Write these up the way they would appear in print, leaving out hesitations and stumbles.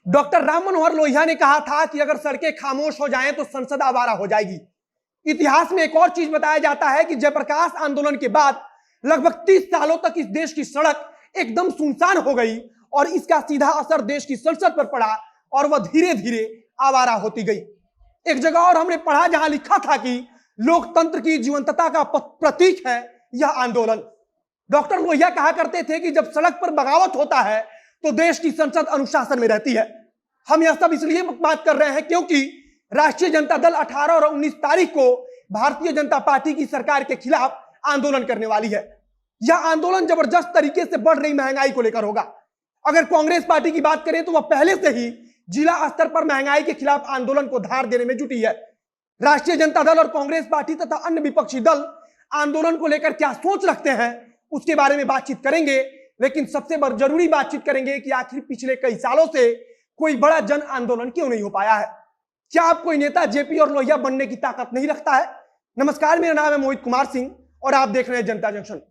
Doctor Ram Manohar Lohia ने कहा था कि अगर सड़कें खामोश हो जाएं तो संसद आवारा हो जाएगी। इतिहास में एक और चीज बताया जाता है कि जयप्रकाश आंदोलन के बाद लगभग 30 सालों तक इस देश की सड़क एकदम सुनसान हो गई और इसका सीधा असर देश की संसद पर पड़ा और वह धीरे धीरे आवारा होती गई। एक जगह और हमने पढ़ा जहां लिखा था कि लोकतंत्र की जीवंतता का प्रतीक है यह आंदोलन। डॉक्टर लोहिया कहा करते थे कि जब सड़क पर बगावत होता है तो देश की संसद अनुशासन में रहती है। हम यह सब इसलिए बात कर रहे हैं क्योंकि राष्ट्रीय जनता दल 18 और 19 तारीख को भारतीय जनता पार्टी की सरकार के खिलाफ आंदोलन करने वाली है। यह आंदोलन जबरदस्त तरीके से बढ़ रही महंगाई को लेकर होगा। अगर कांग्रेस पार्टी की बात करें तो वह पहले से ही जिला स्तर पर महंगाई के खिलाफ आंदोलन को धार देने में जुटी है। राष्ट्रीय जनता दल और कांग्रेस पार्टी तथा अन्य विपक्षी दल आंदोलन को लेकर क्या सोच रखते हैं उसके बारे में बातचीत करेंगे, लेकिन सबसे जरूरी बातचीत करेंगे कि आखिर पिछले कई सालों से कोई बड़ा जन आंदोलन क्यों नहीं हो पाया है। क्या आप कोई नेता जेपी और लोहिया बनने की ताकत नहीं रखता है? नमस्कार, मेरा नाम है मोहित कुमार सिंह और आप देख रहे हैं जनता जंक्शन।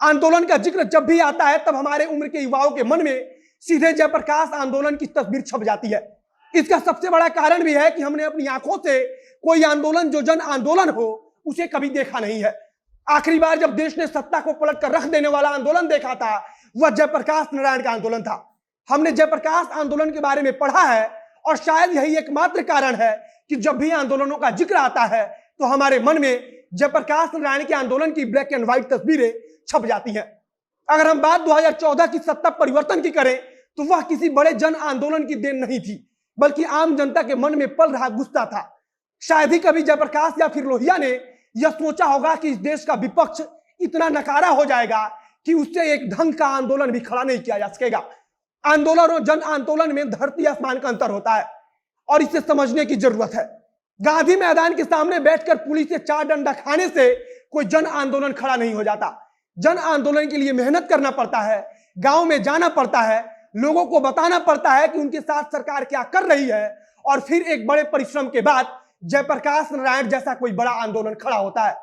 आंदोलन का जिक्र जब भी आता है तब हमारे उम्र के युवाओं के मन में सीधे जयप्रकाश आंदोलन की तस्वीर छप जाती है। इसका सबसे बड़ा कारण भी है कि हमने अपनी आंखों से कोई आंदोलन जो जन आंदोलन हो उसे कभी देखा नहीं है। आखिरी बार जब देश ने सत्ता को पलट कर रख देने वाला आंदोलन देखा था वह जयप्रकाश नारायण का आंदोलन था। हमने जयप्रकाश आंदोलन के बारे में पढ़ा है और शायद यही एकमात्र कारण है कि जब भी आंदोलनों का जिक्र आता है तो हमारे मन में जयप्रकाश नारायण के आंदोलन की ब्लैक एंड व्हाइट तस्वीरें छप जाती हैं। अगर हम बात 2014 की सत्ता परिवर्तन की करें तो वह किसी बड़े जन आंदोलन की देन नहीं थी, बल्कि आम जनता के मन में पल रहा गुस्सा था। शायद ही कभी जयप्रकाश या फिर लोहिया ने यह सोचा होगा कि इस देश का विपक्ष इतना नकारा हो जाएगा कि उससे एक ढंग का आंदोलन भी खड़ा नहीं किया जा सकेगा। आंदोलन और जन आंदोलन में धरती आसमान का अंतर होता है और इसे समझने की जरूरत है। गांधी मैदान के सामने बैठकर पुलिस से 4 डंडा खाने से कोई जन आंदोलन खड़ा नहीं हो जाता। जन आंदोलन के लिए मेहनत करना पड़ता है, गांव में जाना पड़ता है, लोगों को बताना पड़ता है कि उनके साथ सरकार क्या कर रही है और फिर एक बड़े परिश्रम के बाद जयप्रकाश नारायण जैसा कोई बड़ा आंदोलन खड़ा होता है।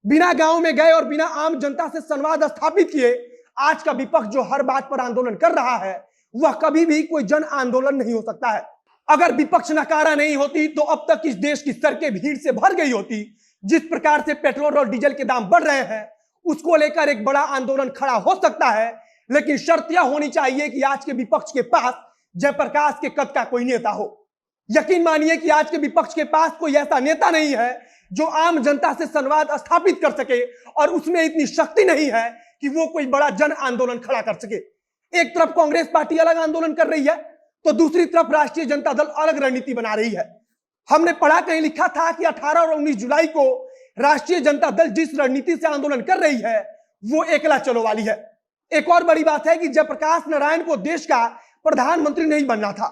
बिना गांव में गए और बिना आम जनता से संवाद स्थापित किए आज का विपक्ष जो हर बात पर आंदोलन कर रहा है वह कभी भी कोई जन आंदोलन नहीं हो सकता है। अगर विपक्ष नकारा नहीं होती तो अब तक इस देश की सड़कें भीड़ से भर गई होती। जिस प्रकार से पेट्रोल और डीजल के दाम बढ़ रहे हैं उसको लेकर एक बड़ा आंदोलन खड़ा हो सकता है, लेकिन शर्त यह होनी चाहिए कि आज के विपक्ष के पास जयप्रकाश के कद का कोई नेता हो। यकीन मानिए कि आज के विपक्ष के पास कोई ऐसा नेता नहीं है जो आम जनता से संवाद स्थापित कर सके और उसमें इतनी शक्ति नहीं है कि वो कोई बड़ा जन आंदोलन खड़ा कर सके। एक तरफ कांग्रेस पार्टी अलग आंदोलन कर रही है तो दूसरी तरफ राष्ट्रीय जनता दल अलग रणनीति बना रही है। हमने पढ़ा, कहीं लिखा था कि 18 और 19 जुलाई को राष्ट्रीय जनता दल जिस रणनीति से आंदोलन कर रही है वो एकला चलो वाली है। एक और बड़ी बात है कि जयप्रकाश नारायण को देश का प्रधानमंत्री नहीं बनना था,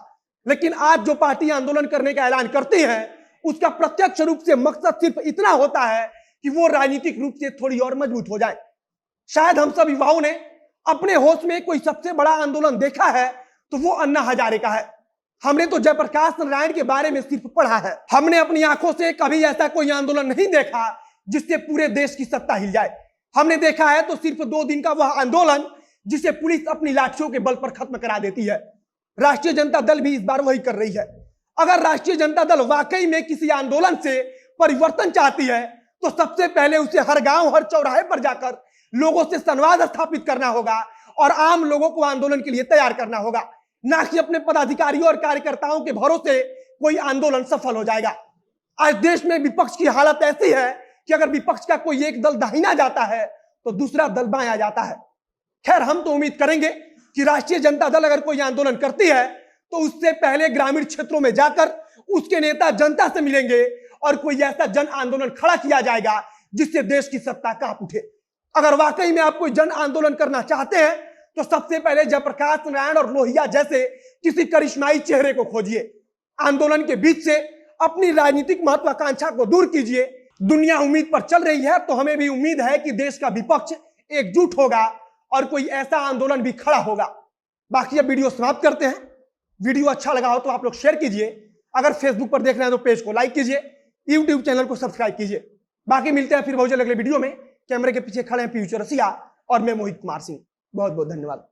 लेकिन आज जो पार्टी आंदोलन करने का ऐलान करती है उसका प्रत्यक्ष रूप से मकसद सिर्फ इतना होता है कि वो राजनीतिक रूप से थोड़ी और मजबूत हो जाए। शायद हम सब युवाओं ने अपने होश में कोई सबसे बड़ा आंदोलन देखा है तो वो अन्ना हजारे का है। हमने तो जयप्रकाश नारायण के बारे में सिर्फ पढ़ा है, हमने अपनी आंखों से कभी ऐसा कोई आंदोलन नहीं देखा जिससे पूरे देश की सत्ता हिल जाए। हमने देखा है तो सिर्फ 2 दिन का वह आंदोलन जिसे पुलिस अपनी लाठियों के बल पर खत्म करा देती है। राष्ट्रीय जनता दल भी इस बार वही कर रही है। अगर राष्ट्रीय जनता दल वाकई में किसी आंदोलन से परिवर्तन चाहती है तो सबसे पहले उसे हर गांव हर चौराहे पर जाकर लोगों से संवाद स्थापित करना होगा और आम लोगों को आंदोलन के लिए तैयार करना होगा, ना कि अपने पदाधिकारियों और कार्यकर्ताओं के भरोसे कोई आंदोलन सफल हो जाएगा। आज देश में विपक्ष की हालत ऐसी है कि अगर विपक्ष का कोई एक दल दाहिना जाता है तो दूसरा दल बायां जाता है। खैर, हम तो उम्मीद करेंगे कि राष्ट्रीय जनता दल अगर कोई आंदोलन करती है तो उससे पहले ग्रामीण क्षेत्रों में जाकर उसके नेता जनता से मिलेंगे और कोई ऐसा जन आंदोलन खड़ा किया जाएगा जिससे देश की सत्ता कांप उठे। अगर वाकई में आप कोई जन आंदोलन करना चाहते हैं तो सबसे पहले जयप्रकाश नारायण और लोहिया जैसे किसी करिश्माई चेहरे को खोजिए। आंदोलन के बीच से अपनी राजनीतिक महत्वाकांक्षा को दूर कीजिए। दुनिया उम्मीद पर चल रही है तो हमें भी उम्मीद है कि देश का विपक्ष एकजुट होगा और कोई ऐसा आंदोलन भी खड़ा होगा। बाकी अब वीडियो समाप्त करते हैं। वीडियो अच्छा लगा हो तो आप लोग शेयर कीजिए। अगर फेसबुक पर देख रहे हैं तो पेज को लाइक कीजिए, यूट्यूब चैनल को सब्सक्राइब कीजिए। बाकी मिलते हैं फिर बहुत जल्द अगले वीडियो में। कैमरे के पीछे खड़े हैं पीयूष रसिया और मैं मोहित कुमार सिंह। बहुत बहुत धन्यवाद।